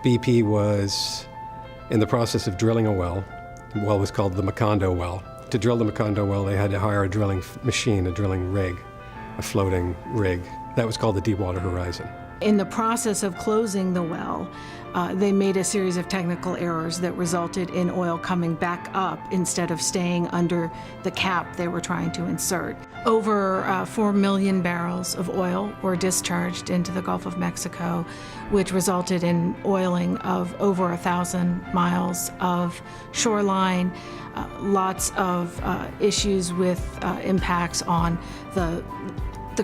BP was in the process of drilling a well. The well was called the Macondo well. To drill the Macondo well, they had to hire a drilling machine, a drilling rig, a floating rig. That was called the Deepwater Horizon. In the process of closing the well, they made a series of technical errors that resulted in oil coming back up instead of staying under the cap they were trying to insert. Over 4 million barrels of oil were discharged into the Gulf of Mexico, which resulted in oiling of over 1,000 miles of shoreline, lots of issues with impacts on the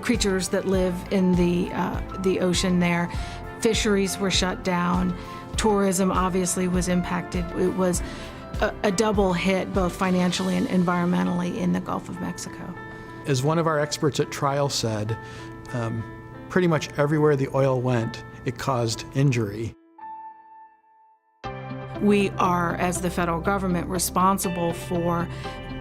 creatures that live in the ocean there. Fisheries were shut down. Tourism obviously was impacted. It was a double hit, both financially and environmentally, in the Gulf of Mexico. As one of our experts at trial said, pretty much everywhere the oil went, it caused injury. We are, as the federal government, responsible for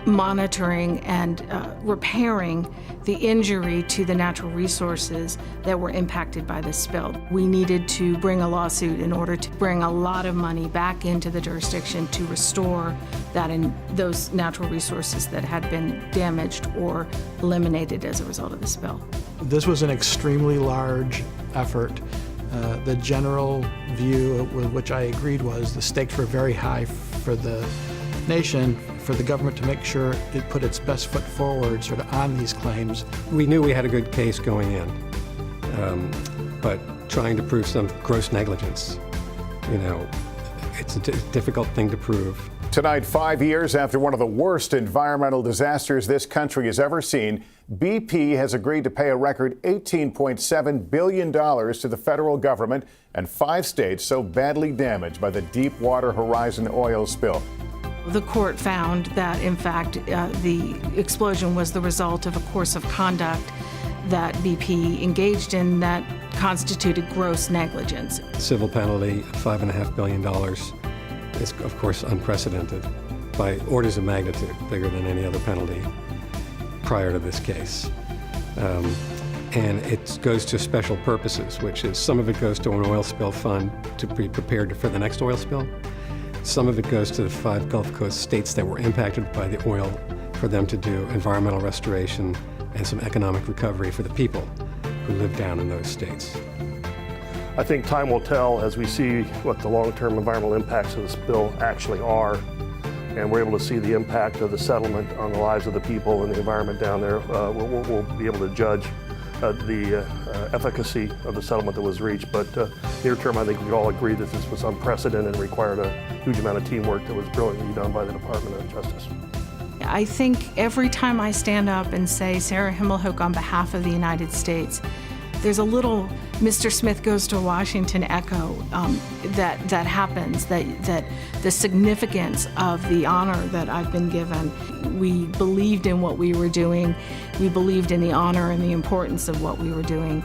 monitoring and repairing the injury to the natural resources that were impacted by this spill. We needed to bring a lawsuit in order to bring a lot of money back into the jurisdiction to restore that in those natural resources that had been damaged or eliminated as a result of the spill. This was an extremely large effort. The general view with which I agreed was the stakes were very high for the nation, for the government to make sure it put its best foot forward sort of on these claims. We knew we had a good case going in, but trying to prove some gross negligence, it's a difficult thing to prove. Tonight, 5 years after one of the worst environmental disasters this country has ever seen, BP has agreed to pay a record $18.7 billion to the federal government and 5 states so badly damaged by the Deepwater Horizon oil spill. The court found that, in fact, the explosion was the result of a course of conduct that BP engaged in that constituted gross negligence. Civil penalty of $5.5 billion is, of course, unprecedented by orders of magnitude, bigger than any other penalty prior to this case. And it goes to special purposes, which is some of it goes to an oil spill fund to be prepared for the next oil spill. Some of it goes to the 5 Gulf Coast states that were impacted by the oil for them to do environmental restoration and some economic recovery for the people who live down in those states. I think time will tell as we see what the long-term environmental impacts of the spill actually are, and we're able to see the impact of the settlement on the lives of the people and the environment down there. We'll be able to judge the efficacy of the settlement that was reached, but near term I think we all agree that this was unprecedented and required a huge amount of teamwork that was brilliantly done by the Department of Justice. I think every time I stand up and say Sarah Himmelhoch on behalf of the United States, there's a little Mr. Smith goes to Washington echo that happens, that the significance of the honor that I've been given. We believed in what we were doing. We believed in the honor and the importance of what we were doing.